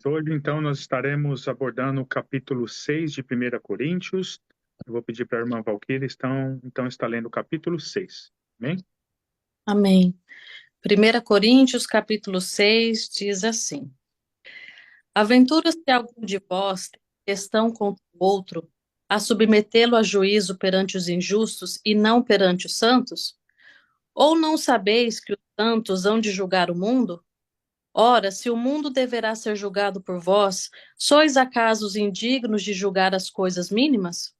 Hoje, então, nós estaremos abordando o capítulo 6 de 1 Coríntios. Eu vou pedir para a irmã Valquíria, então está lendo o capítulo 6. Amém? Amém. 1 Coríntios, capítulo 6, diz assim: Aventura-se algum de vós ter questão contra o outro, a submetê-lo a juízo perante os injustos e não perante os santos? Ou não sabeis que os santos hão de julgar o mundo? Ora, se o mundo deverá ser julgado por vós, sois acaso os indignos de julgar as coisas mínimas?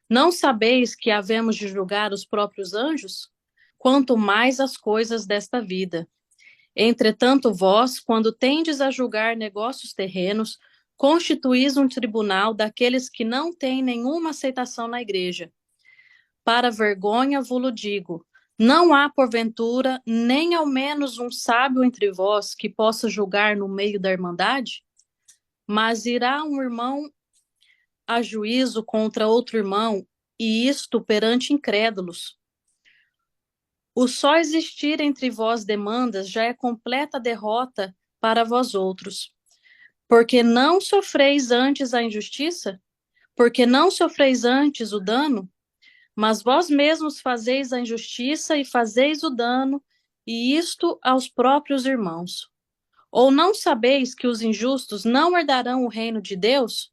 Não sabeis que havemos de julgar os próprios anjos? Quanto mais as coisas desta vida. Entretanto, vós, quando tendes a julgar negócios terrenos, constituís um tribunal daqueles que não têm nenhuma aceitação na igreja. Para vergonha vos digo, não há porventura nem ao menos um sábio entre vós que possa julgar no meio da irmandade? Mas irá um irmão a juízo contra outro irmão, e isto perante incrédulos. O só existir entre vós demandas já é completa derrota para vós outros. Porque não sofreis antes a injustiça? Porque não sofreis antes o dano? Mas vós mesmos fazeis a injustiça e fazeis o dano, e isto aos próprios irmãos. Ou não sabeis que os injustos não herdarão o reino de Deus?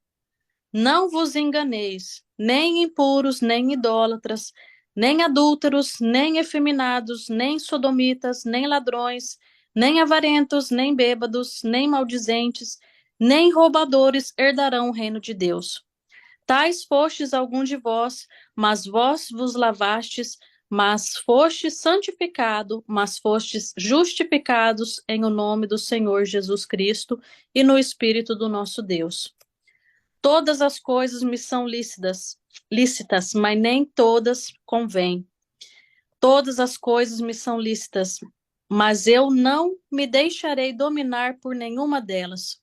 Não vos enganeis, nem impuros, nem idólatras, nem adúlteros, nem efeminados, nem sodomitas, nem ladrões, nem avarentos, nem bêbados, nem maldizentes, nem roubadores herdarão o reino de Deus. Tais fostes algum de vós, mas vós vos lavastes, mas fostes santificado, mas fostes justificados em o nome do Senhor Jesus Cristo e no Espírito do nosso Deus. Todas as coisas me são lícitas, mas nem todas convêm. Todas as coisas me são lícitas, mas eu não me deixarei dominar por nenhuma delas.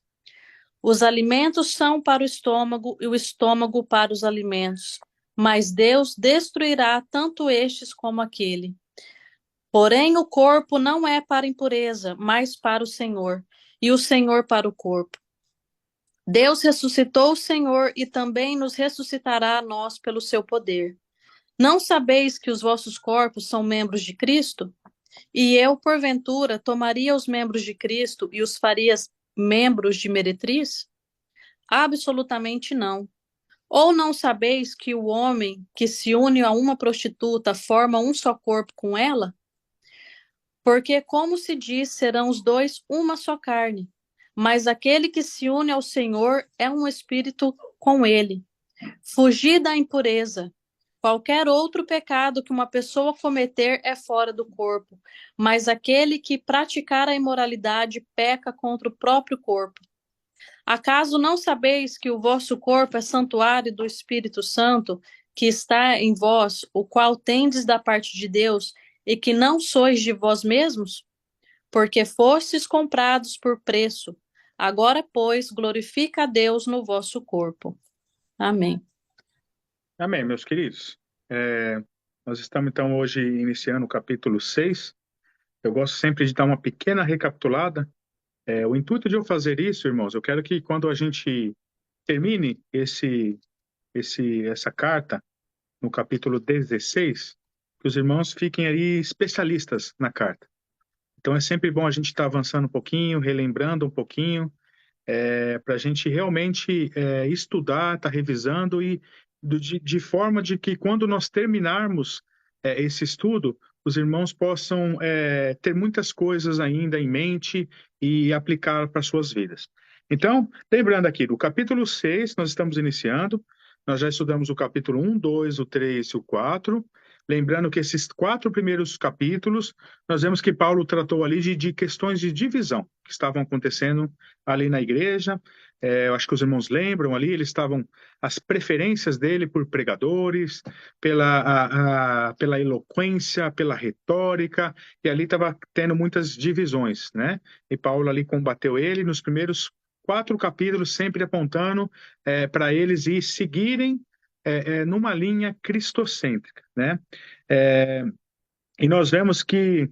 Os alimentos são para o estômago e o estômago para os alimentos, mas Deus destruirá tanto estes como aquele. Porém, o corpo não é para impureza, mas para o Senhor, e o Senhor para o corpo. Deus ressuscitou o Senhor e também nos ressuscitará a nós pelo seu poder. Não sabeis que os vossos corpos são membros de Cristo? E eu, porventura, tomaria os membros de Cristo e os faria membros de meretriz? Absolutamente não. Ou não sabeis que o homem que se une a uma prostituta forma um só corpo com ela? Porque, como se diz, serão os dois uma só carne. Mas aquele que se une ao Senhor é um espírito com ele. Fugir da impureza. Qualquer outro pecado que uma pessoa cometer é fora do corpo, mas aquele que praticar a imoralidade peca contra o próprio corpo. Acaso não sabeis que o vosso corpo é santuário do Espírito Santo, que está em vós, o qual tendes da parte de Deus, e que não sois de vós mesmos? Porque fostes comprados por preço. Agora, pois, glorifica a Deus no vosso corpo. Amém. Amém, meus queridos. Nós estamos, então, hoje iniciando o capítulo 6. Eu gosto sempre de dar uma pequena recapitulada. O intuito de eu fazer isso, irmãos, eu quero que quando a gente termine essa carta, no capítulo 16, que os irmãos fiquem aí especialistas na carta. Então é sempre bom a gente estar avançando um pouquinho, relembrando um pouquinho, para a gente realmente estudar, estar revisando e de forma de que quando nós terminarmos esse estudo, os irmãos possam ter muitas coisas ainda em mente e aplicar para suas vidas. Então, lembrando aqui, do capítulo 6, nós estamos iniciando, nós já estudamos o capítulo 1, 2, o 3 e o 4. Lembrando que esses 4 primeiros capítulos, nós vemos que Paulo tratou ali de questões de divisão que estavam acontecendo ali na igreja. Eu acho que os irmãos lembram ali, as preferências dele por pregadores, pela eloquência, pela retórica, e ali estava tendo muitas divisões, né? E Paulo ali combateu ele nos primeiros 4 capítulos, sempre apontando para eles ir seguirem numa linha cristocêntrica, né? E nós vemos que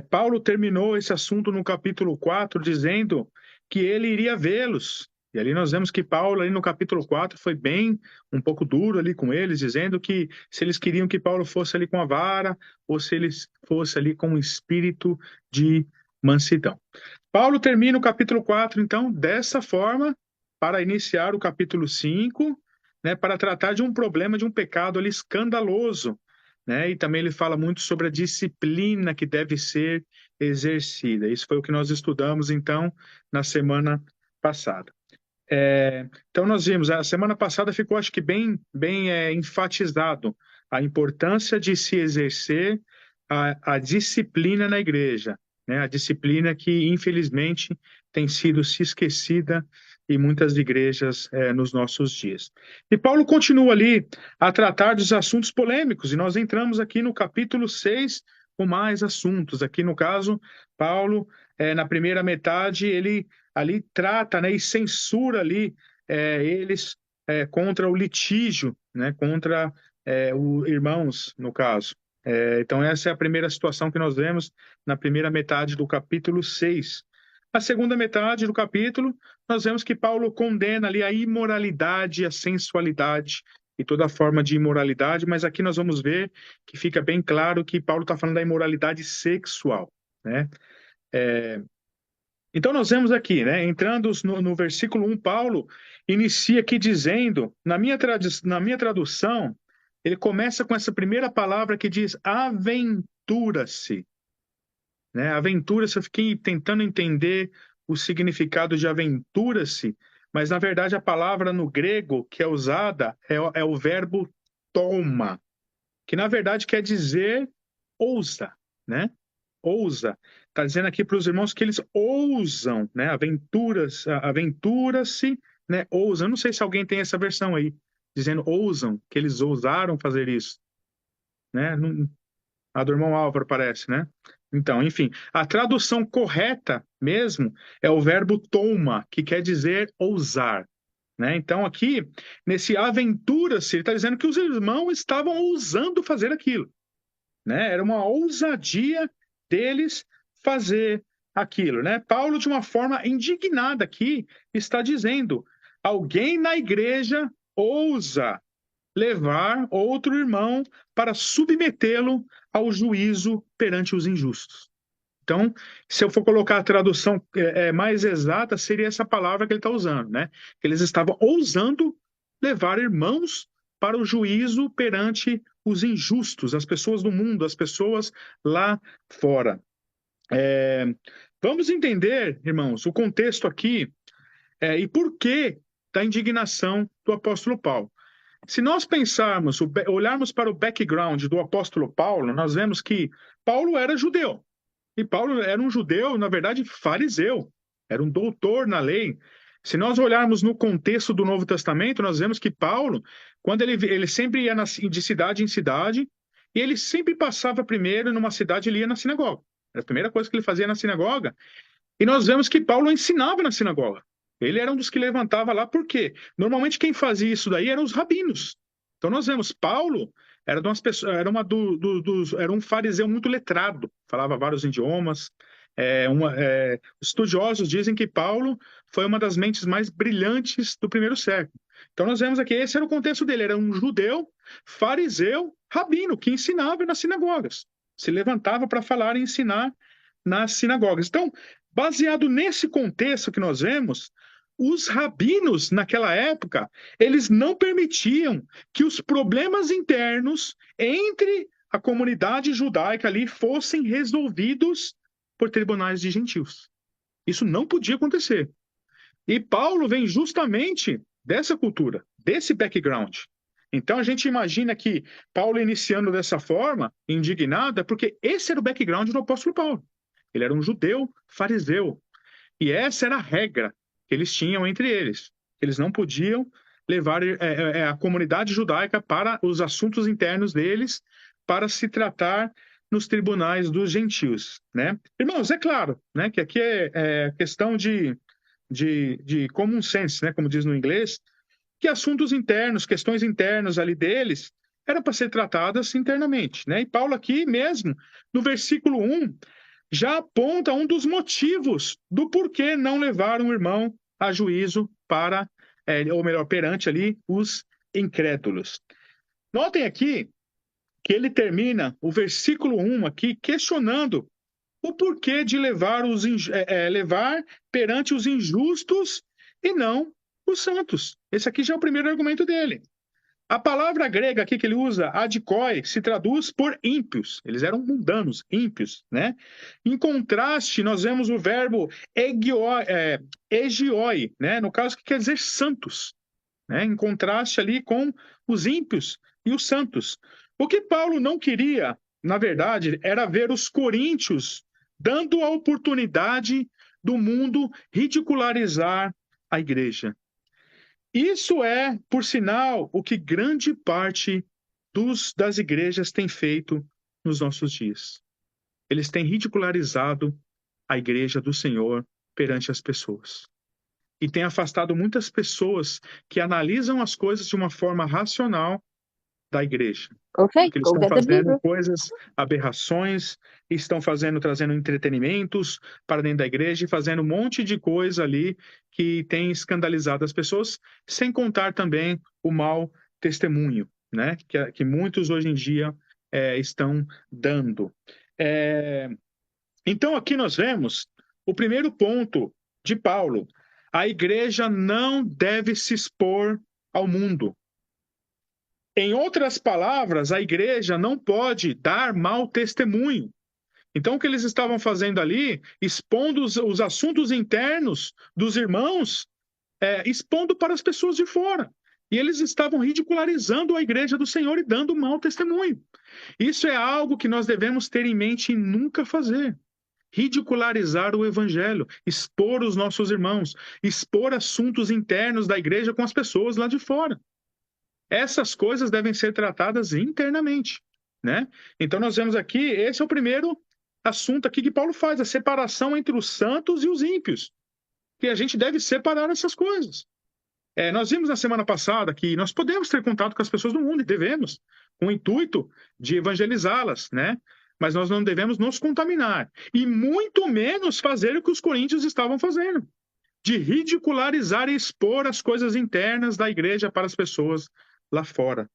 Paulo terminou esse assunto no capítulo 4 dizendo que ele iria vê-los. E ali nós vemos que Paulo, ali no capítulo 4, foi bem um pouco duro ali com eles, dizendo que se eles queriam que Paulo fosse ali com a vara, ou se eles fosse ali com um espírito de mansidão. Paulo termina o capítulo 4, então, dessa forma, para iniciar o capítulo 5, né, para tratar de um problema, de um pecado ali escandaloso, né, e também ele fala muito sobre a disciplina que deve ser exercida. Isso foi o que nós estudamos, então, na semana passada. Então, nós vimos, a semana passada ficou, acho que, bem enfatizado a importância de se exercer a disciplina na igreja, né? A disciplina que, infelizmente, tem sido se esquecida em muitas igrejas nos nossos dias. E Paulo continua ali a tratar dos assuntos polêmicos, e nós entramos aqui no capítulo 6 com mais assuntos. Aqui, no caso, Paulo, na primeira metade, ele ali trata, né, e censura ali eles contra o litígio, né, contra os irmãos, no caso. Então, essa é a primeira situação que nós vemos na primeira metade do capítulo 6. A segunda metade do capítulo, nós vemos que Paulo condena ali a imoralidade, a sensualidade e toda forma de imoralidade, mas aqui nós vamos ver que fica bem claro que Paulo está falando da imoralidade sexual, né? Então, nós vemos aqui, né, entrando no versículo 1, Paulo inicia aqui dizendo, na minha tradução, ele começa com essa primeira palavra que diz aventura-se. Né? Aventura-se, eu fiquei tentando entender o significado de aventura-se, mas na verdade a palavra no grego que é usada é o verbo toma, que na verdade quer dizer ousa, né? Ousa. Está dizendo aqui para os irmãos que eles ousam, né? Aventura-se, né? Ousam. Eu não sei se alguém tem essa versão aí, dizendo ousam, que eles ousaram fazer isso, né? A do irmão Álvaro parece, né? Então, enfim, a tradução correta mesmo é o verbo toma, que quer dizer ousar, né? Então, aqui, nesse aventura-se, ele está dizendo que os irmãos estavam ousando fazer aquilo, né? Era uma ousadia deles fazer aquilo, né? Paulo, de uma forma indignada aqui, está dizendo: alguém na igreja ousa levar outro irmão para submetê-lo ao juízo perante os injustos. Então, se eu for colocar a tradução mais exata, seria essa palavra que ele está usando, né? Eles estavam ousando levar irmãos para o juízo perante os injustos, as pessoas do mundo, as pessoas lá fora. Vamos entender, irmãos, o contexto aqui e por que da indignação do apóstolo Paulo. Se nós pensarmos, olharmos para o background do apóstolo Paulo, nós vemos que Paulo era judeu. E Paulo era um judeu, na verdade, fariseu. Era um doutor na lei. Se nós olharmos no contexto do Novo Testamento, nós vemos que Paulo, quando ele sempre ia de cidade em cidade, e ele sempre passava primeiro numa cidade, ele ia na sinagoga. Era a primeira coisa que ele fazia na sinagoga. E nós vemos que Paulo ensinava na sinagoga. Ele era um dos que levantava lá, por quê? Normalmente quem fazia isso daí eram os rabinos. Então nós vemos, Paulo era, de umas pessoas, era um fariseu muito letrado, falava vários idiomas. Estudiosos dizem que Paulo foi uma das mentes mais brilhantes do primeiro século. Então nós vemos aqui, esse era o contexto dele, era um judeu, fariseu, rabino, que ensinava nas sinagogas. Se levantava para falar e ensinar nas sinagogas. Então, baseado nesse contexto que nós vemos, os rabinos, naquela época, eles não permitiam que os problemas internos entre a comunidade judaica ali fossem resolvidos por tribunais de gentios. Isso não podia acontecer. E Paulo vem justamente dessa cultura, desse background. Então a gente imagina que Paulo iniciando dessa forma, indignado, é porque esse era o background do apóstolo Paulo. Ele era um judeu fariseu. E essa era a regra que eles tinham entre eles. Eles não podiam levar a comunidade judaica para os assuntos internos deles para se tratar nos tribunais dos gentios, né? Irmãos, é claro, né, que aqui é questão de common sense, né, como diz no inglês, que assuntos internos, questões internas ali deles, eram para ser tratadas internamente, né? E Paulo aqui mesmo, no versículo 1, já aponta um dos motivos do porquê não levar um irmão a juízo para, ou melhor, perante ali os incrédulos. Notem aqui que ele termina o versículo 1 aqui questionando o porquê de levar perante os injustos e não os santos. Esse aqui já é o primeiro argumento dele. A palavra grega aqui que ele usa, adikoi, se traduz por ímpios. Eles eram mundanos, ímpios, né? Em contraste, nós vemos o verbo egioi, né? No caso, que quer dizer santos, né? Em contraste ali com os ímpios e os santos. O que Paulo não queria, na verdade, era ver os coríntios dando a oportunidade do mundo ridicularizar a igreja. Isso é, por sinal, o que grande parte das igrejas tem feito nos nossos dias. Eles têm ridicularizado a igreja do Senhor perante as pessoas. E têm afastado muitas pessoas que analisam as coisas de uma forma racional da igreja. Okay, Porque eles go estão get the fazendo beaver. coisas, aberrações, estão trazendo entretenimentos para dentro da igreja e fazendo um monte de coisa ali que tem escandalizado as pessoas, sem contar também o mau testemunho, né? Que muitos hoje em dia estão dando. Então, aqui nós vemos o primeiro ponto de Paulo. A igreja não deve se expor ao mundo. Em outras palavras, a igreja não pode dar mau testemunho. Então, o que eles estavam fazendo ali, expondo os assuntos internos dos irmãos, expondo para as pessoas de fora. E eles estavam ridicularizando a igreja do Senhor e dando mau testemunho. Isso é algo que nós devemos ter em mente e nunca fazer. Ridicularizar o evangelho, expor os nossos irmãos, expor assuntos internos da igreja com as pessoas lá de fora. Essas coisas devem ser tratadas internamente, né? Então nós vemos aqui, esse é o primeiro assunto aqui que Paulo faz, a separação entre os santos e os ímpios, que a gente deve separar essas coisas. Nós vimos na semana passada que nós podemos ter contato com as pessoas do mundo e devemos, com o intuito de evangelizá-las, né? Mas nós não devemos nos contaminar e muito menos fazer o que os coríntios estavam fazendo, de ridicularizar e expor as coisas internas da igreja para as pessoas lá fora,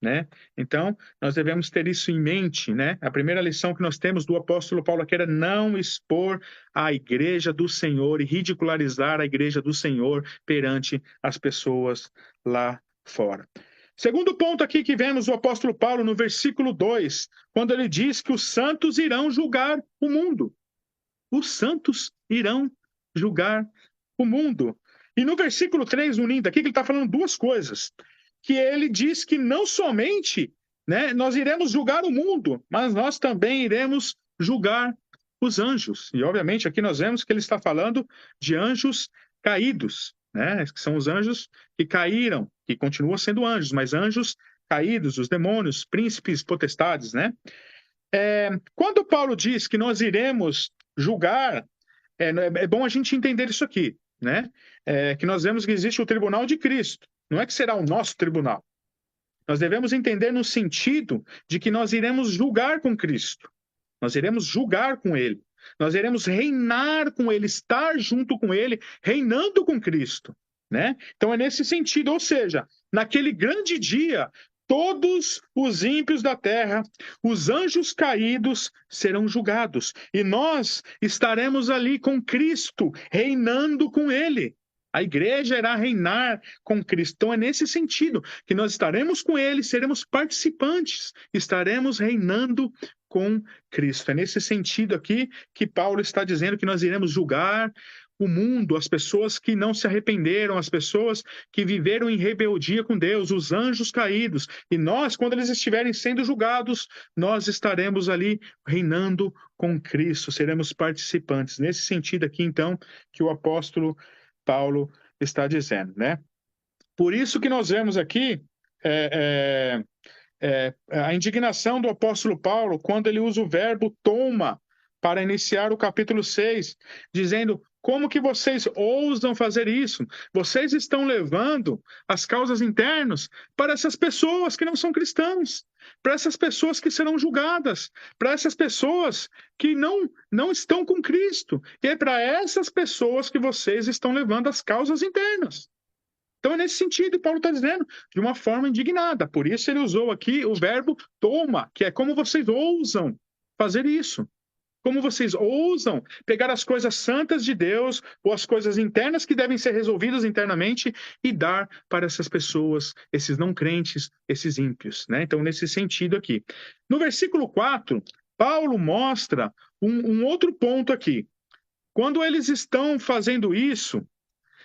né? Então, nós devemos ter isso em mente, né? A primeira lição que nós temos do apóstolo Paulo aqui era não expor a igreja do Senhor e ridicularizar a igreja do Senhor perante as pessoas lá fora. Segundo ponto aqui que vemos o apóstolo Paulo no versículo 2, quando ele diz que os santos irão julgar o mundo. Os santos irão julgar o mundo. E no versículo 3, no lindo aqui, que ele está falando duas coisas. Que ele diz que não somente, né, nós iremos julgar o mundo, mas nós também iremos julgar os anjos. E, obviamente, aqui nós vemos que ele está falando de anjos caídos, né, que são os anjos que caíram, que continuam sendo anjos, mas anjos caídos, os demônios, príncipes, potestades, né? Quando Paulo diz que nós iremos julgar, é bom a gente entender isso aqui, né? Que nós vemos que existe o tribunal de Cristo. Não é que será o nosso tribunal. Nós devemos entender no sentido de que nós iremos julgar com Cristo. Nós iremos julgar com Ele. Nós iremos reinar com Ele, estar junto com Ele, reinando com Cristo, né? Então é nesse sentido, ou seja, naquele grande dia, todos os ímpios da terra, os anjos caídos serão julgados. E nós estaremos ali com Cristo, reinando com Ele. A igreja irá reinar com Cristo. Então é nesse sentido que nós estaremos com Ele, seremos participantes, estaremos reinando com Cristo. É nesse sentido aqui que Paulo está dizendo que nós iremos julgar o mundo, as pessoas que não se arrependeram, as pessoas que viveram em rebeldia com Deus, os anjos caídos. E nós, quando eles estiverem sendo julgados, nós estaremos ali reinando com Cristo, seremos participantes. Nesse sentido aqui, então, que o apóstolo Paulo está dizendo, né? Por isso que nós vemos aqui a indignação do apóstolo Paulo quando ele usa o verbo toma para iniciar o capítulo 6, dizendo Como que vocês ousam fazer isso? Vocês estão levando as causas internas para essas pessoas que não são cristãos, para essas pessoas que serão julgadas, para essas pessoas que não estão com Cristo. E é para essas pessoas que vocês estão levando as causas internas. Então, é nesse sentido, Paulo está dizendo de uma forma indignada. Por isso, ele usou aqui o verbo toma, que é como vocês ousam fazer isso. Como vocês ousam pegar as coisas santas de Deus ou as coisas internas que devem ser resolvidas internamente e dar para essas pessoas, esses não crentes, esses ímpios, né? Então, nesse sentido aqui. No versículo 4, Paulo mostra um outro ponto aqui. Quando eles estão fazendo isso,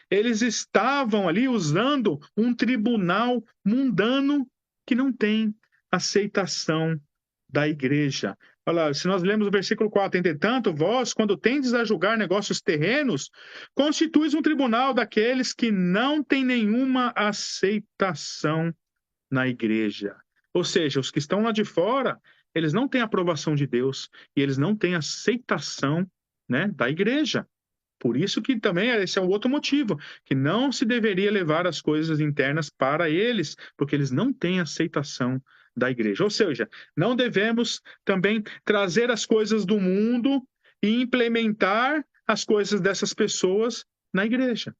eles estavam ali usando um tribunal mundano que não tem aceitação da igreja. Olha lá, se nós lemos o versículo 4, entretanto, vós, quando tendes a julgar negócios terrenos, constituís um tribunal daqueles que não têm nenhuma aceitação na igreja. Ou seja, os que estão lá de fora, eles não têm aprovação de Deus e eles não têm aceitação, né, da igreja. Por isso que também esse é o outro motivo, que não se deveria levar as coisas internas para eles, porque eles não têm aceitação da igreja. Ou seja, não devemos também trazer as coisas do mundo e implementar as coisas dessas pessoas na igreja.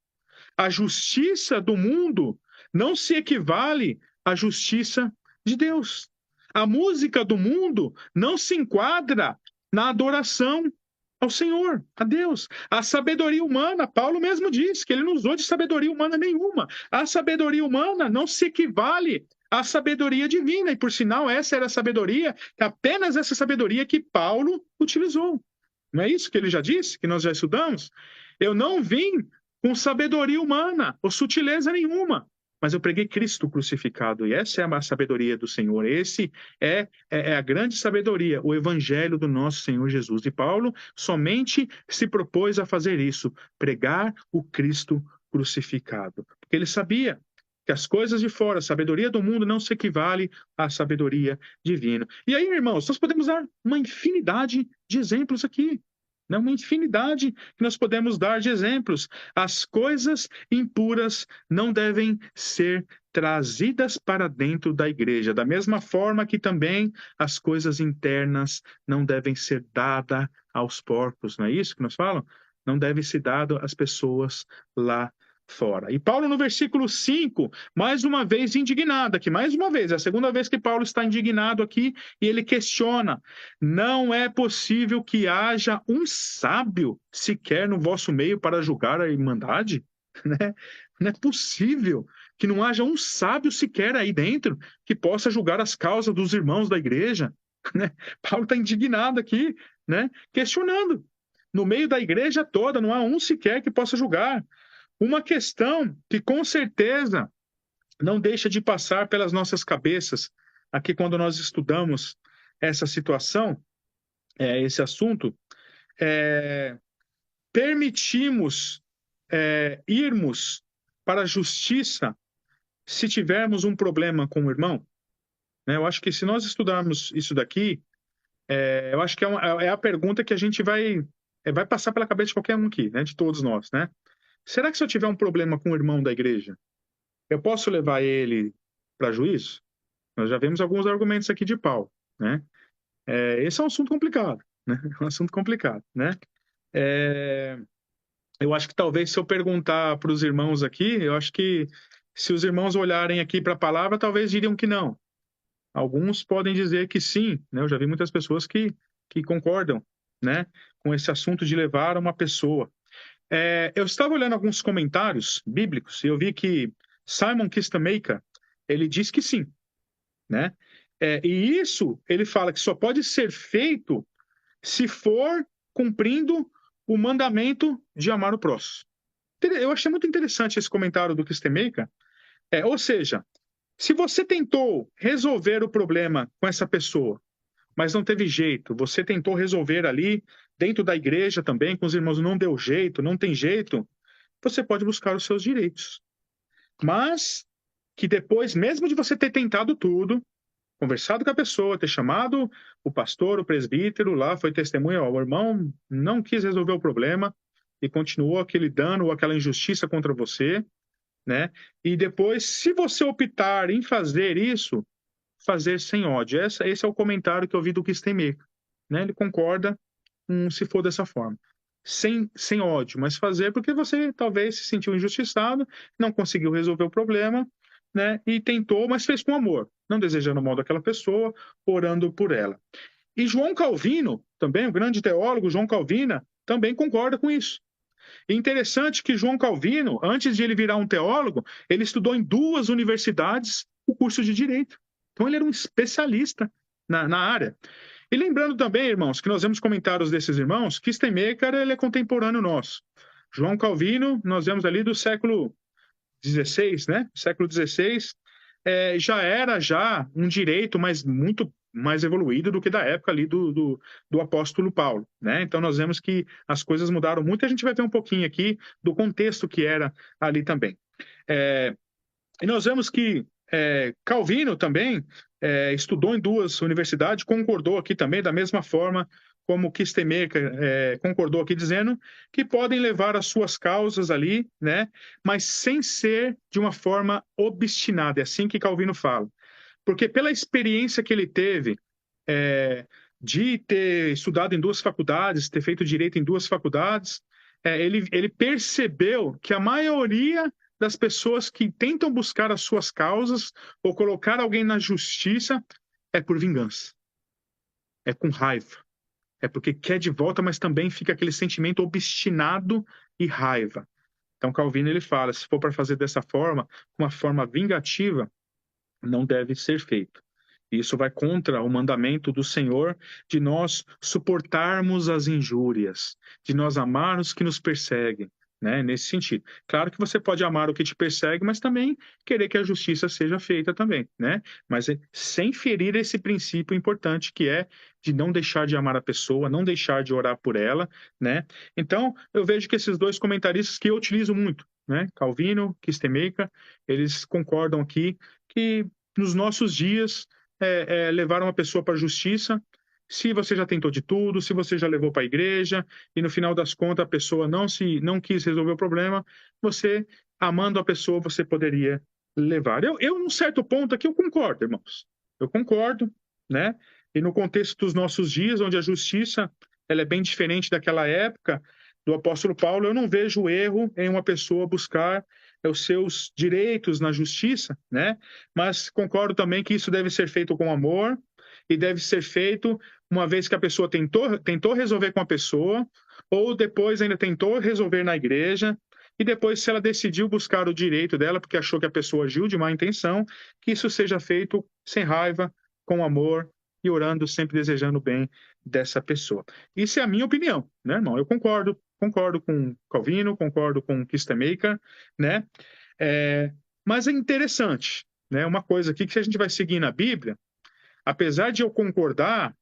A justiça do mundo não se equivale à justiça de Deus. A música do mundo não se enquadra na adoração ao Senhor, a Deus. A sabedoria humana, Paulo mesmo diz que ele não usou de sabedoria humana nenhuma. A sabedoria humana não se equivale à sabedoria divina, e por sinal, essa era a sabedoria, apenas essa sabedoria que Paulo utilizou. Não é isso que ele já disse, que nós já estudamos? Eu não vim com sabedoria humana ou sutileza nenhuma, mas eu preguei Cristo crucificado, e essa é a sabedoria do Senhor. Esse é a grande sabedoria, o evangelho do nosso Senhor Jesus. E Paulo somente se propôs a fazer isso, pregar o Cristo crucificado, porque ele sabia que as coisas de fora, a sabedoria do mundo não se equivale à sabedoria divina. E aí, irmãos, nós podemos dar uma infinidade de exemplos aqui. Né? Uma infinidade que nós podemos dar de exemplos. As coisas impuras não devem ser trazidas para dentro da igreja, da mesma forma que também as coisas internas não devem ser dadas aos porcos, não é isso que nós falamos? Não deve ser dado às pessoas lá fora. E Paulo, no versículo 5, mais uma vez indignado aqui, mais uma vez, é a segunda vez que Paulo está indignado aqui, e ele questiona: não é possível que haja um sábio sequer no vosso meio para julgar a irmandade? Né? Não é possível que não haja um sábio sequer aí dentro que possa julgar as causas dos irmãos da igreja. Né? Paulo está indignado aqui, né? Questionando. No meio da igreja toda, não há um sequer que possa julgar. Uma questão que com certeza não deixa de passar pelas nossas cabeças aqui quando nós estudamos essa situação, esse assunto, permitimos irmos para a justiça se tivermos um problema com o irmão? Né? Eu acho que se nós estudarmos isso daqui, eu acho que é a pergunta que a gente vai passar pela cabeça de qualquer um aqui, né? De todos nós, né? Será que se eu tiver um problema com o irmão da igreja, eu posso levar ele para juízo? Nós já vimos alguns argumentos aqui de Paulo, né? Esse é um assunto complicado, né? É um assunto complicado, né? Eu acho que talvez se eu perguntar para os irmãos aqui, eu acho que se os irmãos olharem aqui para a palavra, talvez diriam que não. Alguns podem dizer que sim, né? Eu já vi muitas pessoas que concordam, né? Com esse assunto de levar uma pessoa. Eu estava olhando alguns comentários bíblicos e eu vi que Simon Kistemaker, ele diz que sim, né? E isso, ele fala que só pode ser feito se for cumprindo o mandamento de amar o próximo. Eu achei muito interessante esse comentário do Kistemaker. Ou seja, se você tentou resolver o problema com essa pessoa, mas não teve jeito, você tentou resolver ali dentro da igreja também, com os irmãos, não deu jeito, não tem jeito, você pode buscar os seus direitos. Mas que depois, mesmo de você ter tentado tudo, conversado com a pessoa, ter chamado o pastor, o presbítero lá, foi testemunha, ó, o irmão não quis resolver o problema, e continuou aquele dano ou aquela injustiça contra você, né? E depois, se você optar em fazer isso, fazer sem ódio. Esse é o comentário que eu vi do Kistemaker, né? Ele concorda se for dessa forma. Sem ódio, mas fazer porque você talvez se sentiu injustiçado, não conseguiu resolver o problema, né? E tentou, mas fez com amor, não desejando o mal daquela pessoa, orando por ela. E João Calvino, também, o grande teólogo João Calvino, também concorda com isso. E interessante que João Calvino, antes de ele virar um teólogo, ele estudou em 2 universidades o curso de Direito. Então ele era um especialista na área. E lembrando também, irmãos, que nós vemos comentários desses irmãos, que Steinmecker, ele é contemporâneo nosso. João Calvino, nós vemos ali do século XVI, né? Século XVI, já era um direito, mas muito mais evoluído do que da época ali do apóstolo Paulo, né? Então nós vemos que as coisas mudaram muito e a gente vai ver um pouquinho aqui do contexto que era ali também. E nós vemos que Calvino também estudou em 2 universidades, concordou aqui também da mesma forma como Kistemaker concordou aqui, dizendo que podem levar as suas causas ali, né? Mas sem ser de uma forma obstinada. É assim que Calvino fala. Porque pela experiência que ele teve de ter estudado em 2 faculdades, ter feito direito em 2 faculdades, ele percebeu que a maioria das pessoas que tentam buscar as suas causas ou colocar alguém na justiça é por vingança, é com raiva, é porque quer de volta, mas também fica aquele sentimento obstinado e raiva. Então Calvino ele fala, se for para fazer dessa forma, uma forma vingativa, não deve ser feito. Isso vai contra o mandamento do Senhor de nós suportarmos as injúrias, de nós amarmos os que nos perseguem, né? Nesse sentido. Claro que você pode amar o que te persegue, mas também querer que a justiça seja feita também, né? Mas sem ferir esse princípio importante que é de não deixar de amar a pessoa, não deixar de orar por ela, né? Então, eu vejo que esses 2 comentaristas que eu utilizo muito, né? Calvino, Kistemaker, eles concordam aqui que nos nossos dias levar uma pessoa para a justiça, se você já tentou de tudo, se você já levou para a igreja e no final das contas a pessoa não quis resolver o problema, você, amando a pessoa, você poderia levar. Num certo ponto aqui, eu concordo, irmãos. Eu concordo, né? E no contexto dos nossos dias, onde a justiça ela é bem diferente daquela época do apóstolo Paulo, eu não vejo erro em uma pessoa buscar os seus direitos na justiça, né? Mas concordo também que isso deve ser feito com amor e deve ser feito uma vez que a pessoa tentou resolver com a pessoa, ou depois ainda tentou resolver na igreja, e depois, se ela decidiu buscar o direito dela, porque achou que a pessoa agiu de má intenção, que isso seja feito sem raiva, com amor e orando, sempre desejando o bem dessa pessoa. Isso é a minha opinião, né, irmão? Eu concordo com Calvino, concordo com Kistemaker, né? Mas é interessante, né? Uma coisa aqui que se a gente vai seguir na Bíblia, apesar de eu concordar,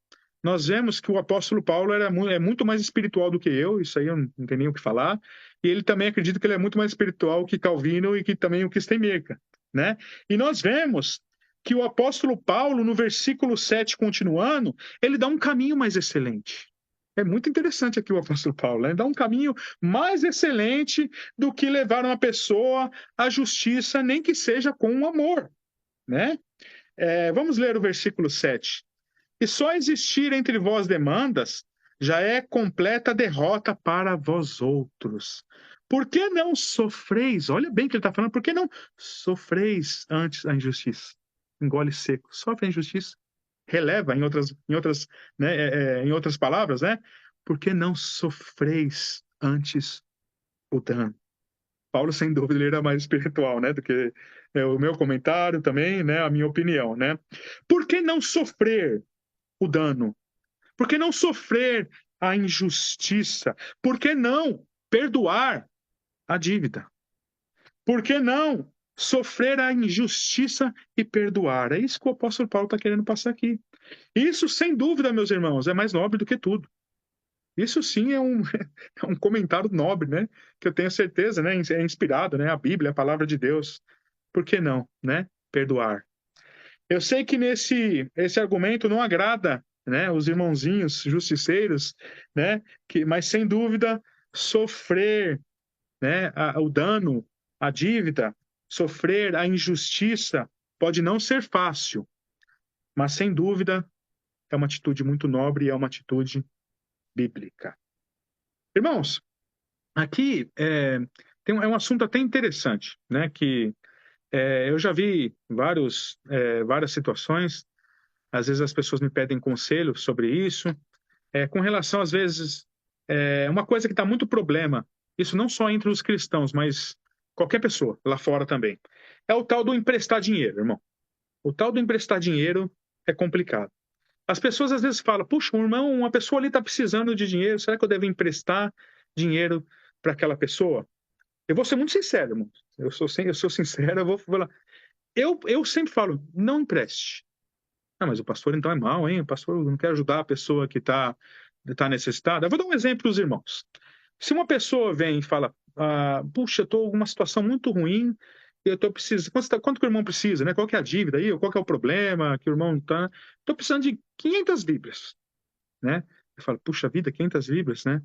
nós vemos que o apóstolo Paulo é muito mais espiritual do que eu, isso aí eu não tenho nem o que falar, e ele também acredita que ele é muito mais espiritual que Calvino e que também o Kistemaker, né? E nós vemos que o apóstolo Paulo, no versículo 7, continuando, ele dá um caminho mais excelente. É muito interessante aqui o apóstolo Paulo, né? Ele dá um caminho mais excelente do que levar uma pessoa à justiça, nem que seja com um amor, né? Vamos ler o versículo 7. E só existir entre vós demandas já é completa derrota para vós outros. Por que não sofreis? Olha bem o que ele está falando. Por que não sofreis antes a injustiça? Engole seco. Sofre a injustiça. Releva em outras palavras, né? Por que não sofreis antes o dano? Paulo, sem dúvida, ele era mais espiritual, né? Do que o meu comentário também, né? A minha opinião, né? Por que não sofrer o dano? Por que não sofrer a injustiça? Por que não perdoar a dívida? Por que não sofrer a injustiça e perdoar? É isso que o apóstolo Paulo está querendo passar aqui. Isso, sem dúvida, meus irmãos, é mais nobre do que tudo. Isso sim é um comentário nobre, né? Que eu tenho certeza, né? É inspirado, né? A Bíblia, a palavra de Deus. Por que não, né? Perdoar. Eu sei que esse argumento não agrada, né, os irmãozinhos justiceiros, né, mas sem dúvida sofrer, né, o dano, a dívida, sofrer a injustiça pode não ser fácil, mas sem dúvida é uma atitude muito nobre e é uma atitude bíblica. Irmãos, aqui é um assunto até interessante, né, que eu já vi várias situações, às vezes as pessoas me pedem conselho sobre isso, com relação, às vezes, uma coisa que está muito problema, isso não só entre os cristãos, mas qualquer pessoa lá fora também, é o tal do emprestar dinheiro, irmão. O tal do emprestar dinheiro é complicado. As pessoas às vezes falam, puxa, um irmão, uma pessoa ali está precisando de dinheiro, será que eu devo emprestar dinheiro para aquela pessoa? Eu vou ser muito sincero, irmão. Eu sou sincero, eu vou falar. Eu sempre falo, não empreste. Ah, mas o pastor então é mau, hein? O pastor não quer ajudar a pessoa que tá necessitada. Eu vou dar um exemplo para os irmãos. Se uma pessoa vem e fala, puxa, eu estou em uma situação muito ruim, eu estou precisando. Quanto que o irmão precisa, né? Qual que é a dívida aí? Ou qual que é o problema que o irmão está? Estou precisando de 500 libras, né? Eu falo, puxa vida, 500 libras, né?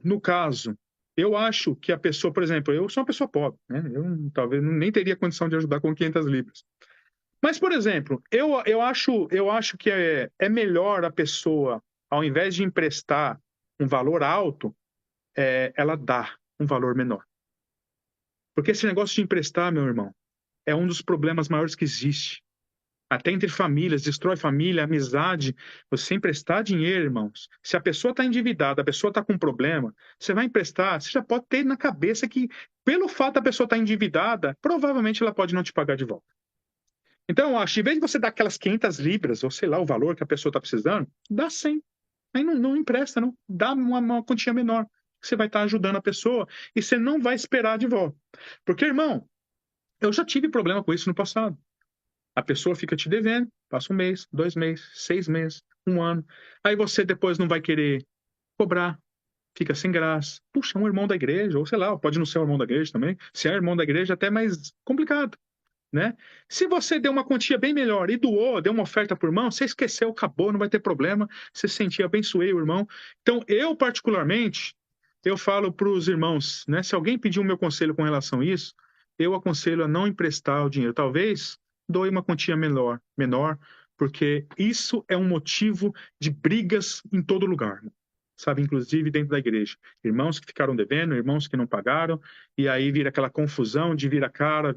No caso, eu acho que a pessoa, por exemplo, eu sou uma pessoa pobre, né? Eu talvez nem teria condição de ajudar com 500 libras. Mas, por exemplo, eu acho que é melhor a pessoa, ao invés de emprestar um valor alto, ela dá um valor menor. Porque esse negócio de emprestar, meu irmão, é um dos problemas maiores que existe. Até entre famílias, destrói família, amizade. Você emprestar dinheiro, irmãos. Se a pessoa está endividada, a pessoa está com um problema, você vai emprestar, você já pode ter na cabeça que, pelo fato da pessoa estar endividada, provavelmente ela pode não te pagar de volta. Então, eu acho, em vez de você dar aquelas 500 libras, ou sei lá, o valor que a pessoa está precisando, dá 100. Aí não empresta, não. Dá uma quantia menor. Você vai estar ajudando a pessoa e você não vai esperar de volta. Porque, irmão, eu já tive problema com isso no passado. A pessoa fica te devendo, passa 1 mês, 2 meses, 6 meses, 1 ano. Aí você depois não vai querer cobrar, fica sem graça. Puxa, um irmão da igreja, ou sei lá, pode não ser um irmão da igreja também. Se é irmão da igreja, é até mais complicado. Né? Se você deu uma quantia bem melhor e doou, deu uma oferta por irmão, você esqueceu, acabou, não vai ter problema, você sentia, abençoei o irmão. Então, eu particularmente, eu falo para os irmãos, né? Se alguém pedir o meu conselho com relação a isso, eu aconselho a não emprestar o dinheiro. Talvez doe uma quantia menor, porque isso é um motivo de brigas em todo lugar, sabe? Inclusive dentro da igreja. Irmãos que ficaram devendo, irmãos que não pagaram, e aí vira aquela confusão de vira cara,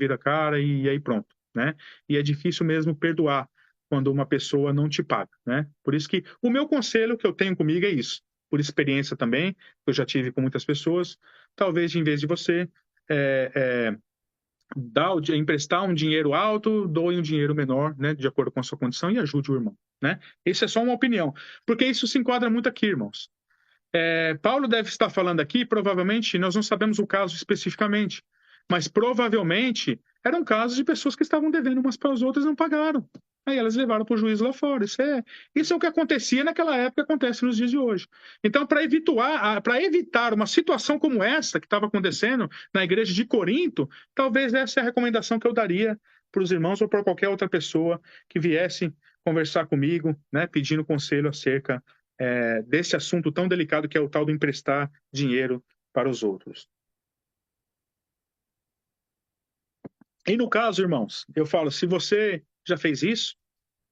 e aí pronto, né? E é difícil mesmo perdoar quando uma pessoa não te paga, né? Por isso que o meu conselho que eu tenho comigo é isso, por experiência também, que eu já tive com muitas pessoas, talvez em vez de você emprestar um dinheiro alto, doe um dinheiro menor, né, de acordo com a sua condição e ajude o irmão, né? Isso é só uma opinião, porque isso se enquadra muito aqui, irmãos. Paulo deve estar falando aqui, provavelmente, nós não sabemos o caso especificamente, mas provavelmente eram casos de pessoas que estavam devendo umas para as outras e não pagaram. Aí elas levaram para o juiz lá fora. Isso é o que acontecia naquela época e acontece nos dias de hoje. Então, para evitar uma situação como essa que estava acontecendo na igreja de Corinto, talvez essa é a recomendação que eu daria para os irmãos ou para qualquer outra pessoa que viesse conversar comigo, né, pedindo conselho acerca desse assunto tão delicado que é o tal do emprestar dinheiro para os outros. E no caso, irmãos, eu falo, se você já fez isso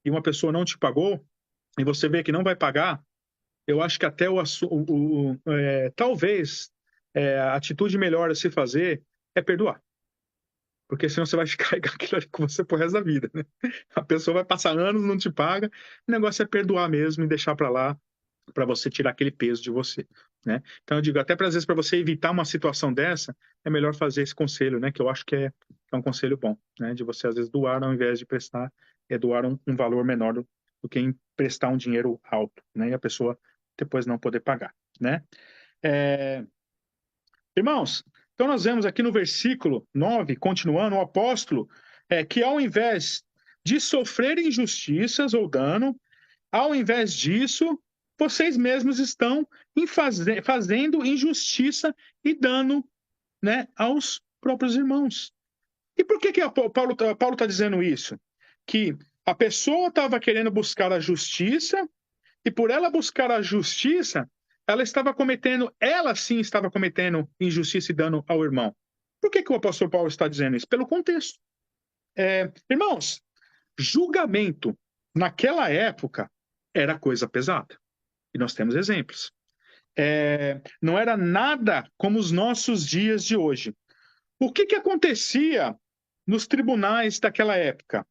e uma pessoa não te pagou e você vê que não vai pagar, eu acho que até talvez a atitude melhor a se fazer é perdoar. Porque senão você vai ficar aquilo ali com você pro resto da vida, né? A pessoa vai passar anos, não te paga, o negócio é perdoar mesmo e deixar para lá, para você tirar aquele peso de você, né? Então eu digo, até às vezes para você evitar uma situação dessa, é melhor fazer esse conselho, né? Que eu acho que é um conselho bom, né? De você às vezes doar ao invés de prestar, doar um valor menor do que emprestar um dinheiro alto, né? E a pessoa depois não poder pagar, né? Irmãos, então nós vemos aqui no versículo 9, continuando, o apóstolo, que ao invés de sofrer injustiças ou dano, ao invés disso, vocês mesmos estão fazendo injustiça e dano, né, aos próprios irmãos. E por que Paulo está dizendo isso? Que a pessoa estava querendo buscar a justiça, e por ela buscar a justiça, ela sim estava cometendo injustiça e dano ao irmão. Por que o apóstolo Paulo está dizendo isso? Pelo contexto. Irmãos, julgamento naquela época era coisa pesada. E nós temos exemplos. Não era nada como os nossos dias de hoje. O que acontecia nos tribunais daquela época?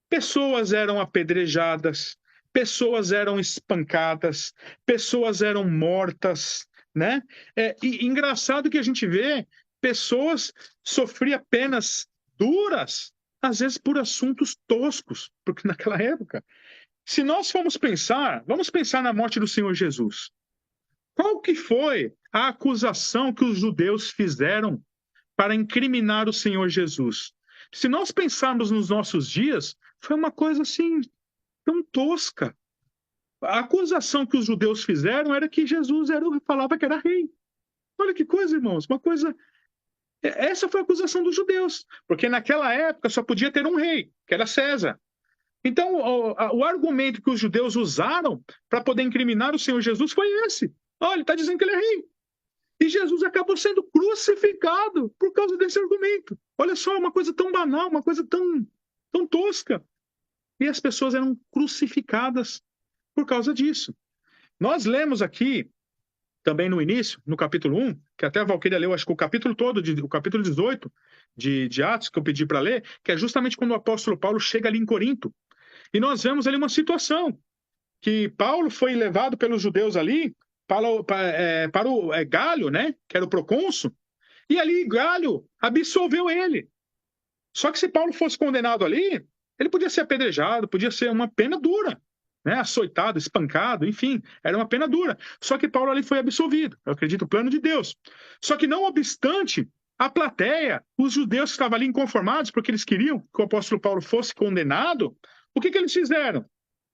Pessoas eram apedrejadas, pessoas eram espancadas, pessoas eram mortas, né? E engraçado que a gente vê pessoas sofriam penas duras, às vezes por assuntos toscos, porque naquela época, se nós vamos pensar na morte do Senhor Jesus. Qual que foi a acusação que os judeus fizeram para incriminar o Senhor Jesus? Se nós pensarmos nos nossos dias, foi uma coisa assim, tão tosca. A acusação que os judeus fizeram era que Jesus falava que era rei. Olha que coisa, irmãos, uma coisa. Essa foi a acusação dos judeus, porque naquela época só podia ter um rei, que era César. Então, o argumento que os judeus usaram para poder incriminar o Senhor Jesus foi esse. Olha, ele está dizendo que ele é rei. E Jesus acabou sendo crucificado por causa desse argumento. Olha só, uma coisa tão banal, uma coisa tão tosca. E as pessoas eram crucificadas por causa disso. Nós lemos aqui, também no início, no capítulo 1, que até a Valquíria leu, acho que o capítulo todo, o capítulo 18 de Atos, que eu pedi para ler, que é justamente quando o apóstolo Paulo chega ali em Corinto. E nós vemos ali uma situação, que Paulo foi levado pelos judeus ali para o Galho, né, que era o procônsul, e ali Galho absolveu ele. Só que se Paulo fosse condenado ali, ele podia ser apedrejado, podia ser uma pena dura, né, açoitado, espancado, enfim, era uma pena dura. Só que Paulo ali foi absolvido, eu acredito, o plano de Deus. Só que não obstante, a plateia, os judeus que estavam ali inconformados, porque eles queriam que o apóstolo Paulo fosse condenado, o que eles fizeram?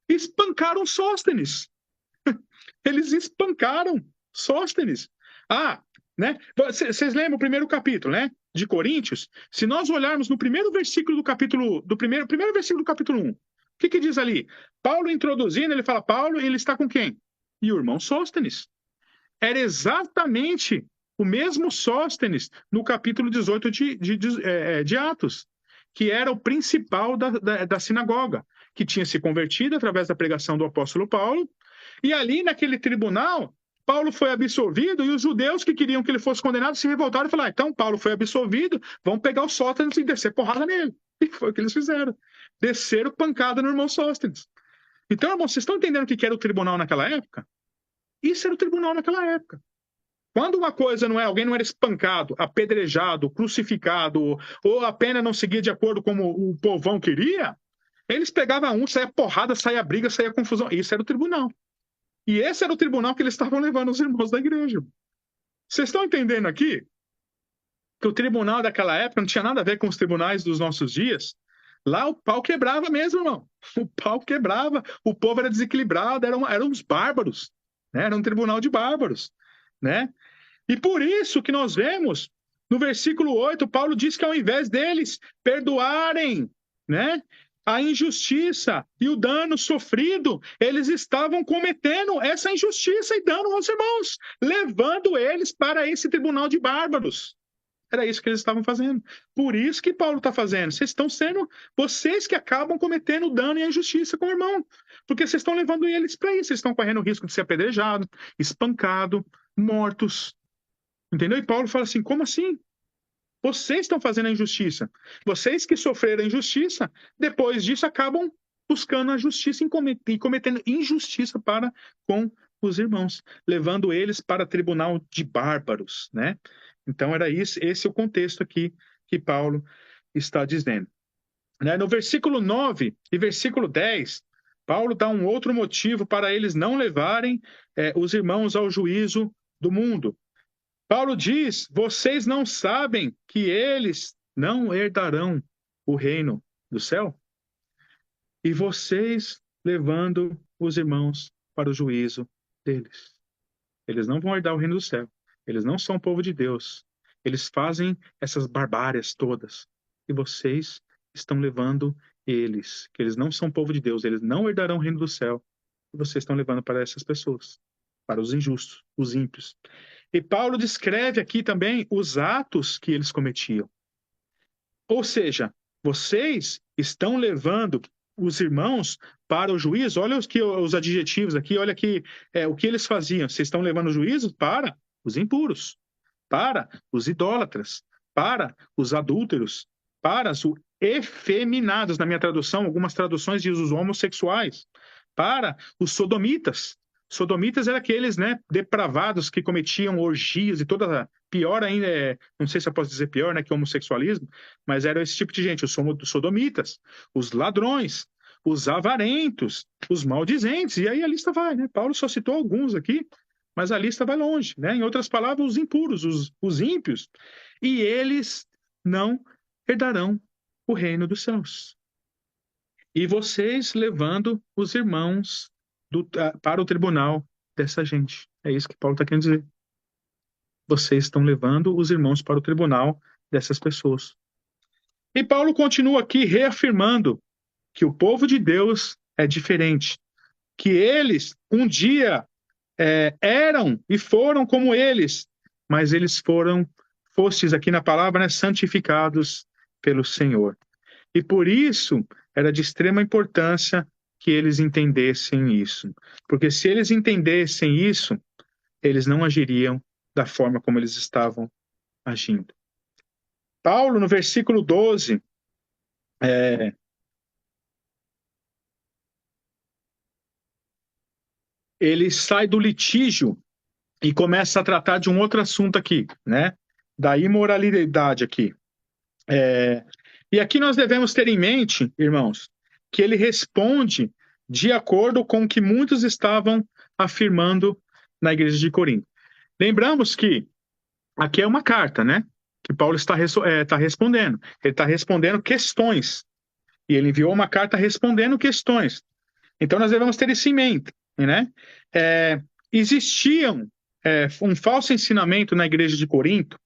Espancaram Sóstenes. Eles espancaram Sóstenes. Né? Vocês lembram o primeiro capítulo, né? De Coríntios? Se nós olharmos no primeiro versículo primeiro versículo do capítulo 1, o que diz ali? Paulo introduzindo, ele fala, Paulo, ele está com quem? E o irmão Sóstenes. Era exatamente o mesmo Sóstenes no capítulo 18 de Atos, que era o principal da sinagoga, que tinha se convertido através da pregação do apóstolo Paulo. E ali, naquele tribunal, Paulo foi absolvido e os judeus que queriam que ele fosse condenado se revoltaram e falaram, então Paulo foi absolvido, vamos pegar o Sóstenes e descer porrada nele. E foi o que eles fizeram. Desceram pancada no irmão Sóstenes. Então, irmão, vocês estão entendendo o que era o tribunal naquela época? Isso era o tribunal naquela época. Quando uma coisa alguém não era espancado, apedrejado, crucificado, ou a pena não seguia de acordo com o povão queria, eles pegavam saia porrada, saia briga, saia confusão. Isso era o tribunal. E esse era o tribunal que eles estavam levando os irmãos da igreja. Vocês estão entendendo aqui que o tribunal daquela época não tinha nada a ver com os tribunais dos nossos dias? Lá o pau quebrava mesmo, irmão. O pau quebrava, o povo era desequilibrado, eram uns bárbaros, né? Era um tribunal de bárbaros, né? E por isso que nós vemos no versículo 8, Paulo diz que ao invés deles perdoarem, né, a injustiça e o dano sofrido, eles estavam cometendo essa injustiça e dano aos irmãos, levando eles para esse tribunal de bárbaros. Era isso que eles estavam fazendo. Por isso que Paulo está fazendo. Vocês que acabam cometendo o dano e a injustiça com o irmão. Porque vocês estão levando eles para isso. Vocês estão correndo o risco de ser apedrejado, espancado, mortos. Entendeu? E Paulo fala assim, como assim? Vocês estão fazendo a injustiça. Vocês que sofreram a injustiça, depois disso acabam buscando a justiça e cometendo injustiça para com os irmãos, levando eles para tribunal de bárbaros, né? Então era esse é o contexto aqui que Paulo está dizendo. Né? No versículo 9 e versículo 10, Paulo dá um outro motivo para eles não levarem os irmãos ao juízo do mundo. Paulo diz, vocês não sabem que eles não herdarão o reino do céu? E vocês levando os irmãos para o juízo deles. Eles não vão herdar o reino do céu. Eles não são o povo de Deus. Eles fazem essas barbárias todas. E vocês estão levando eles, que eles não são povo de Deus, eles não herdarão o reino do céu. E vocês estão levando para essas pessoas. para os injustos, os ímpios. E Paulo descreve aqui também os atos que eles cometiam. Ou seja, vocês estão levando os irmãos para o juízo. Olha os adjetivos aqui, olha aqui o que eles faziam. Vocês estão levando o juízo para os impuros, para os idólatras, para os adúlteros, para os efeminados. Na minha tradução, algumas traduções dizem os homossexuais, para os sodomitas. Sodomitas eram aqueles, né, depravados que cometiam orgias e toda... Pior ainda, não sei se eu posso dizer pior, né, que o homossexualismo, mas era esse tipo de gente, os sodomitas, os ladrões, os avarentos, os maldizentes, e aí a lista vai, né? Paulo só citou alguns aqui, mas a lista vai longe, né? Em outras palavras, os impuros, os ímpios, e eles não herdarão o reino dos céus. E vocês levando os irmãos para o tribunal dessa gente. É isso que Paulo está querendo dizer. Vocês estão levando os irmãos para o tribunal dessas pessoas. E Paulo continua aqui reafirmando que o povo de Deus é diferente, que eles um dia eram e foram como eles, mas eles fostes aqui na palavra, né, santificados pelo Senhor. E por isso era de extrema importância que eles entendessem isso. Porque se eles entendessem isso, eles não agiriam da forma como eles estavam agindo. Paulo, no versículo 12, ele sai do litígio e começa a tratar de um outro assunto aqui, né? Da imoralidade aqui. E aqui nós devemos ter em mente, irmãos, que ele responde de acordo com o que muitos estavam afirmando na igreja de Corinto. Lembramos que aqui é uma carta, né? Que Paulo está respondendo. Ele está respondendo questões. E ele enviou uma carta respondendo questões. Então nós devemos ter isso em mente, né? Existiam um falso ensinamento na igreja de Corinto,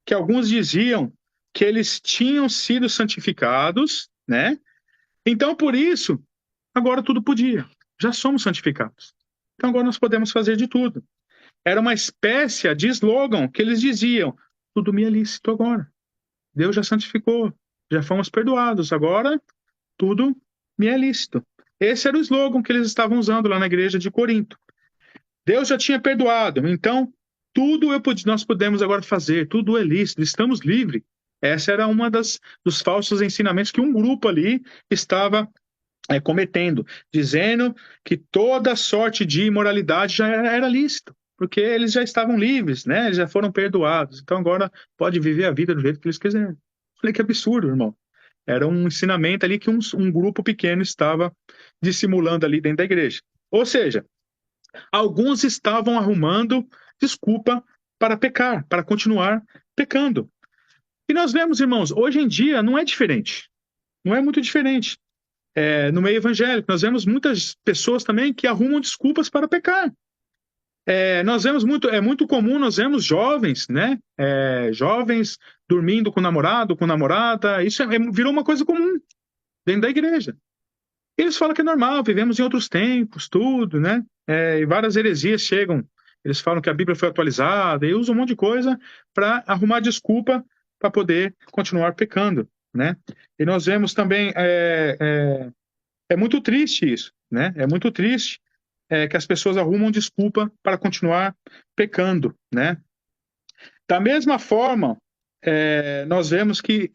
que alguns diziam que eles tinham sido santificados, né? Então, por isso, agora tudo podia. Já somos santificados. Então, agora nós podemos fazer de tudo. Era uma espécie de slogan que eles diziam: tudo me é lícito agora. Deus já santificou, já fomos perdoados, agora tudo me é lícito. Esse era o slogan que eles estavam usando lá na igreja de Corinto. Deus já tinha perdoado, então tudo nós podemos agora fazer, tudo é lícito, estamos livres. Essa era uma dos falsos ensinamentos que um grupo ali estava cometendo, dizendo que toda sorte de imoralidade já era lícito, porque eles já estavam livres, né? Eles já foram perdoados, então agora pode viver a vida do jeito que eles quiserem. Falei, que absurdo, irmão. Era um ensinamento ali que um grupo pequeno estava dissimulando ali dentro da igreja. Ou seja, alguns estavam arrumando desculpa para pecar, para continuar pecando. E nós vemos, irmãos, hoje em dia não é diferente. Não é muito diferente. No meio evangélico, nós vemos muitas pessoas também que arrumam desculpas para pecar. Nós vemos é muito comum, nós vemos jovens, né? Jovens dormindo com namorado, com namorada. Isso virou uma coisa comum dentro da igreja. Eles falam que é normal, vivemos em outros tempos, tudo, né? E várias heresias chegam. Eles falam que a Bíblia foi atualizada e usam um monte de coisa para arrumar desculpa para poder continuar pecando, né? E nós vemos também, é muito triste isso, né? É muito triste que as pessoas arrumam desculpa para continuar pecando, né? Da mesma forma, nós vemos que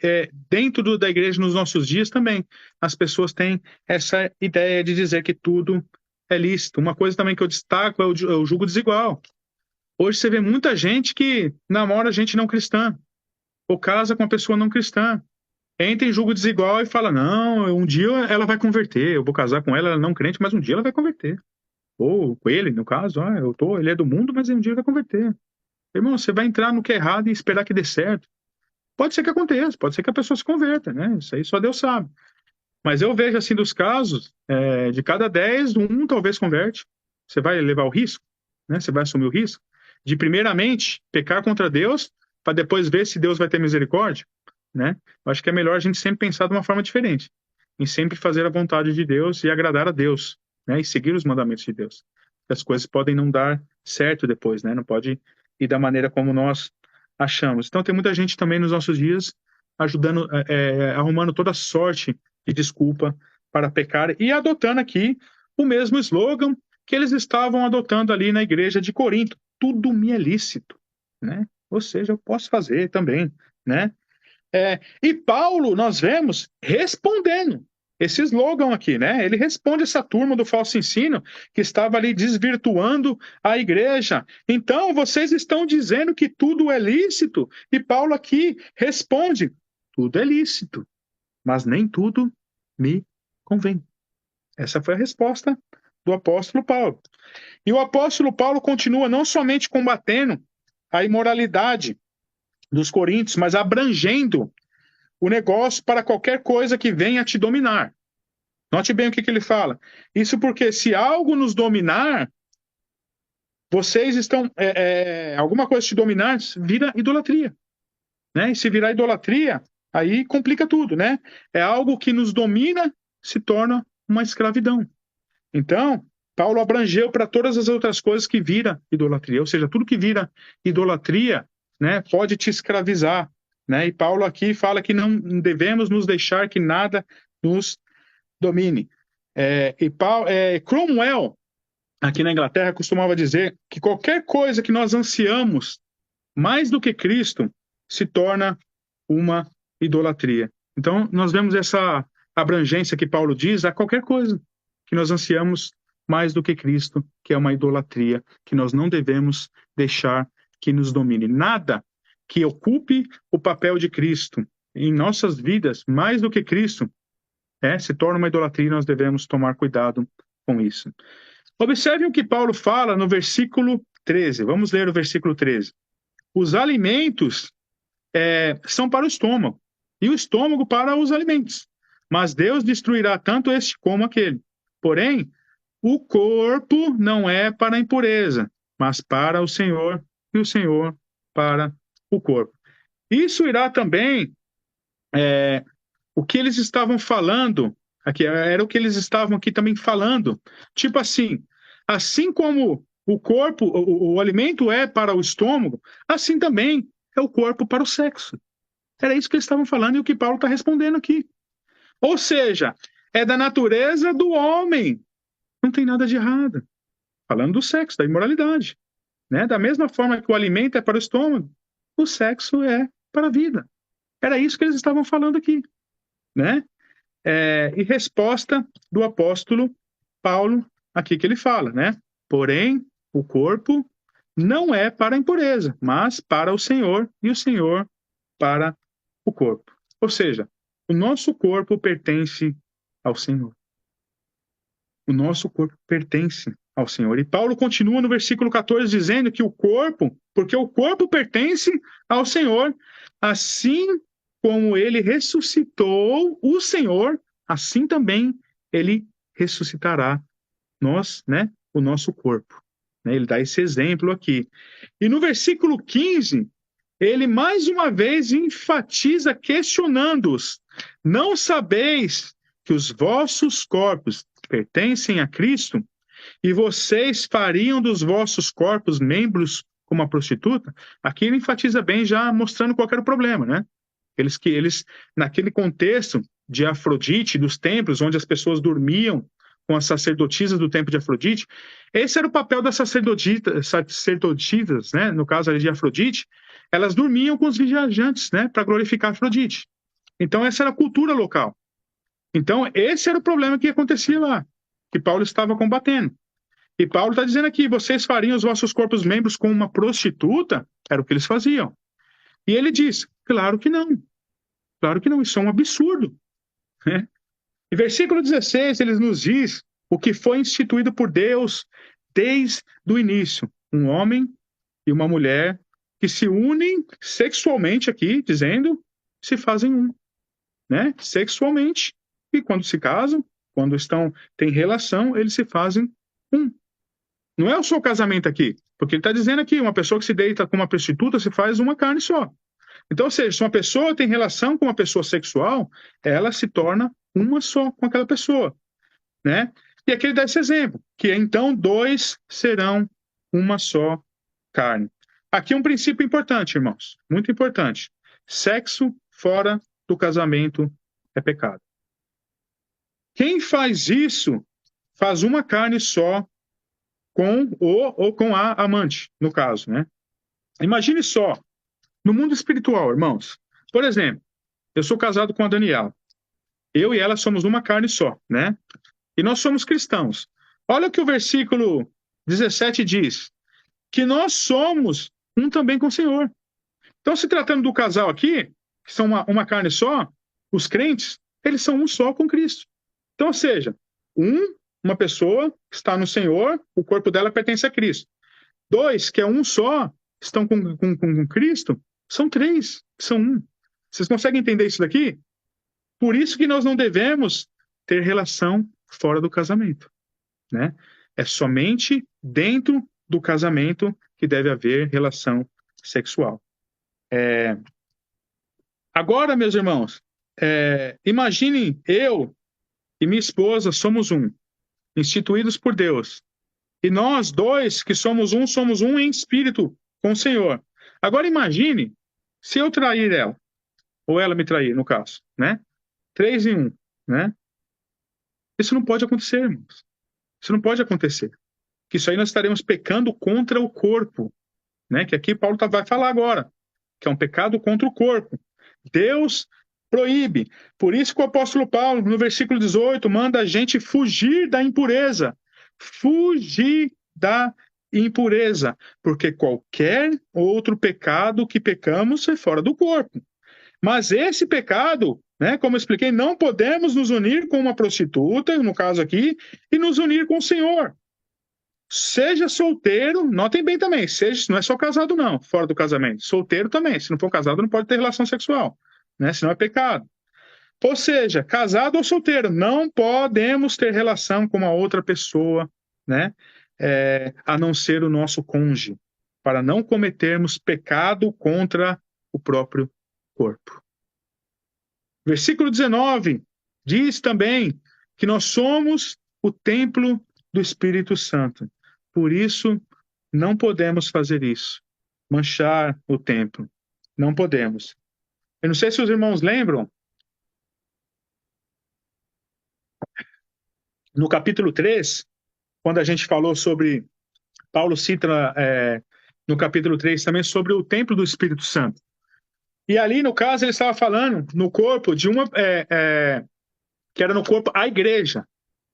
dentro da igreja nos nossos dias também as pessoas têm essa ideia de dizer que tudo é lícito. Uma coisa também que eu destaco é o julgo desigual. Hoje você vê muita gente que namora gente não cristã ou casa com uma pessoa não cristã. Entra em julgo desigual e fala, não, um dia ela vai converter, eu vou casar com ela, ela é não crente, mas um dia ela vai converter. Ou com ele, no caso, ele é do mundo, mas um dia ele vai converter. Irmão, você vai entrar no que é errado e esperar que dê certo. Pode ser que aconteça, pode ser que a pessoa se converta, né? Isso aí só Deus sabe. Mas eu vejo, assim, dos casos, de cada 10, um talvez converte. Você vai levar o risco, né? Você vai assumir o risco de, primeiramente, pecar contra Deus, para depois ver se Deus vai ter misericórdia, né? Eu acho que é melhor a gente sempre pensar de uma forma diferente, em sempre fazer a vontade de Deus e agradar a Deus, né? E seguir os mandamentos de Deus. As coisas podem não dar certo depois, né? Não pode ir da maneira como nós achamos. Então, tem muita gente também nos nossos dias ajudando, arrumando toda sorte de desculpa para pecar e adotando aqui o mesmo slogan que eles estavam adotando ali na igreja de Corinto. Tudo me é lícito, né? Ou seja, eu posso fazer também, né? E Paulo, nós vemos respondendo esse slogan aqui, né? Ele responde essa turma do falso ensino que estava ali desvirtuando a igreja. Então, vocês estão dizendo que tudo é lícito? E Paulo aqui responde: tudo é lícito, mas nem tudo me convém. Essa foi a resposta do apóstolo Paulo. E o apóstolo Paulo continua não somente combatendo a imoralidade dos coríntios, mas abrangendo o negócio para qualquer coisa que venha te dominar. Note bem o que ele fala. Isso porque se algo nos dominar, vocês estão... alguma coisa te dominar, vira idolatria. Né? E se virar idolatria, aí complica tudo, né? É algo que nos domina, se torna uma escravidão. Então, Paulo abrangeu para todas as outras coisas que vira idolatria. Ou seja, tudo que vira idolatria, né, pode te escravizar. Né? E Paulo aqui fala que não devemos nos deixar que nada nos domine. Cromwell, aqui na Inglaterra, costumava dizer que qualquer coisa que nós ansiamos mais do que Cristo se torna uma idolatria. Então, nós vemos essa abrangência que Paulo diz a qualquer coisa que nós ansiamos mais do que Cristo, que é uma idolatria, que nós não devemos deixar que nos domine. Nada que ocupe o papel de Cristo em nossas vidas, mais do que Cristo, se torna uma idolatria e nós devemos tomar cuidado com isso. Observe o que Paulo fala no versículo 13. Vamos ler o versículo 13. Os alimentos são para o estômago, e o estômago para os alimentos. Mas Deus destruirá tanto este como aquele. Porém, o corpo não é para a impureza, mas para o Senhor, e o Senhor para o corpo. Isso irá também, o que eles estavam falando, aqui era o que eles estavam aqui também falando, tipo assim como o corpo, o alimento é para o estômago, assim também é o corpo para o sexo. Era isso que eles estavam falando e o que Paulo está respondendo aqui. Ou seja, é da natureza do homem. Não tem nada de errado. Falando do sexo, da imoralidade. Né? Da mesma forma que o alimento é para o estômago, o sexo é para a vida. Era isso que eles estavam falando aqui. Né? E resposta do apóstolo Paulo, aqui que ele fala, né? Porém, o corpo não é para a impureza, mas para o Senhor, e o Senhor para o corpo. Ou seja, o nosso corpo pertence ao Senhor. O nosso corpo pertence ao Senhor. E Paulo continua no versículo 14 dizendo que o corpo, porque o corpo pertence ao Senhor, assim como ele ressuscitou o Senhor, assim também ele ressuscitará nós, né, o nosso corpo. Ele dá esse exemplo aqui. E no versículo 15, ele mais uma vez enfatiza questionando-os: não sabeis que os vossos corpos pertencem a Cristo e vocês fariam dos vossos corpos membros como a prostituta? Aqui ele enfatiza bem, já mostrando qual era o problema, né? Eles naquele contexto de Afrodite, dos templos, onde as pessoas dormiam com as sacerdotisas do templo de Afrodite, esse era o papel das sacerdotisas, né? No caso ali de Afrodite, elas dormiam com os viajantes, né? Para glorificar Afrodite. Então essa era a cultura local. Então esse era o problema que acontecia lá, que Paulo estava combatendo. E Paulo está dizendo aqui, vocês fariam os vossos corpos membros com uma prostituta? Era o que eles faziam. E ele diz, claro que não. Claro que não, isso é um absurdo. Né? Em versículo 16, ele nos diz o que foi instituído por Deus desde o início. Um homem e uma mulher que se unem sexualmente aqui, dizendo, se fazem um. Né? Sexualmente. E quando se casam, quando têm relação, eles se fazem um. Não é o seu casamento aqui, porque ele está dizendo aqui, uma pessoa que se deita com uma prostituta se faz uma carne só. Então, ou seja, se uma pessoa tem relação com uma pessoa sexual, ela se torna uma só com aquela pessoa, né? E aqui ele dá esse exemplo, que então dois serão uma só carne. Aqui um princípio importante, irmãos, muito importante. Sexo fora do casamento é pecado. Quem faz isso faz uma carne só com o ou com a amante, no caso, né? Imagine só, no mundo espiritual, irmãos. Por exemplo, eu sou casado com a Daniela. Eu e ela somos uma carne só, né? E nós somos cristãos. Olha o que o versículo 17 diz: que nós somos um também com o Senhor. Então, se tratando do casal aqui, que são uma carne só, os crentes, eles são um só com Cristo. Então, ou seja, uma pessoa está no Senhor, o corpo dela pertence a Cristo. Dois, que é um só, estão com Cristo, são três, são um. Vocês conseguem entender isso daqui? Por isso que nós não devemos ter relação fora do casamento, né? É somente dentro do casamento que deve haver relação sexual. Agora, meus irmãos, imaginem eu e minha esposa somos um, instituídos por Deus. E nós dois, que somos um em espírito com o Senhor. Agora imagine se eu trair ela, ou ela me trair, no caso, né? Três em um, né? Isso não pode acontecer, irmãos. Isso não pode acontecer. Que isso aí nós estaremos pecando contra o corpo, né? Que aqui Paulo vai falar agora, que é um pecado contra o corpo. Deus proíbe. Por isso que o apóstolo Paulo, no versículo 18, manda a gente fugir da impureza. Fugir da impureza. Porque qualquer outro pecado que pecamos é fora do corpo. Mas esse pecado, né, como eu expliquei, não podemos nos unir com uma prostituta, no caso aqui, e nos unir com o Senhor. Seja solteiro, notem bem também, não é só casado não, fora do casamento, solteiro também, se não for casado não pode ter relação sexual, né, senão é pecado. Ou seja, casado ou solteiro, não podemos ter relação com uma outra pessoa, né, a não ser o nosso cônjuge, para não cometermos pecado contra o próprio corpo. Versículo 19 diz também que nós somos o templo do Espírito Santo. Por isso, não podemos fazer isso. Manchar o templo. Não podemos. Eu não sei se os irmãos lembram, no capítulo 3, quando a gente falou sobre, Paulo cita no capítulo 3 também sobre o templo do Espírito Santo. E ali, no caso, ele estava falando no corpo de uma, que era no corpo a igreja,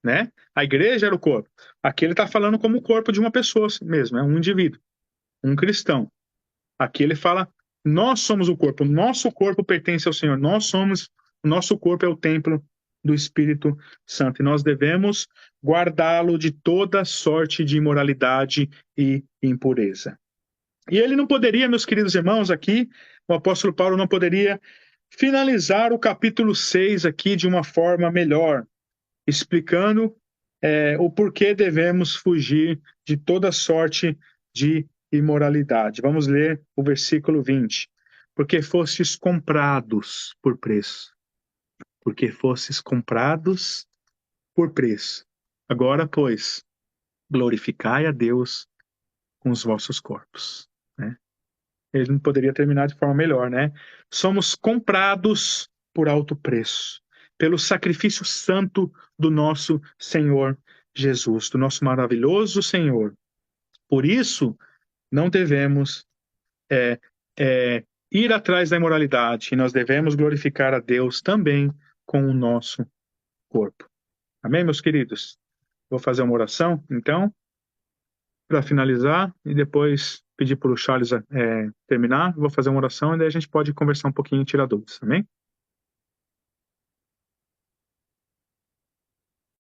né? A igreja era o corpo. Aqui ele está falando como o corpo de uma pessoa mesmo, é um indivíduo, um cristão. Aqui ele fala, nós somos o corpo, nosso corpo pertence ao Senhor, o nosso corpo é o templo do Espírito Santo, e nós devemos guardá-lo de toda sorte de imoralidade e impureza. E ele não poderia, meus queridos irmãos, aqui, o apóstolo Paulo não poderia finalizar o capítulo 6 aqui de uma forma melhor, explicando o porquê devemos fugir de toda sorte de imoralidade. Vamos ler o versículo 20. Porque fostes comprados por preço. Porque fostes comprados por preço. Agora, pois, glorificai a Deus com os vossos corpos. Né? Ele não poderia terminar de forma melhor, né? Somos comprados por alto preço, pelo sacrifício santo do nosso Senhor Jesus, do nosso maravilhoso Senhor. Por isso, não devemos ir atrás da imoralidade, e nós devemos glorificar a Deus também com o nosso corpo. Amém, meus queridos? Vou fazer uma oração, então, para finalizar, e depois pedir para o Charles terminar. Vou fazer uma oração e daí a gente pode conversar um pouquinho e tirar dúvidas. Amém?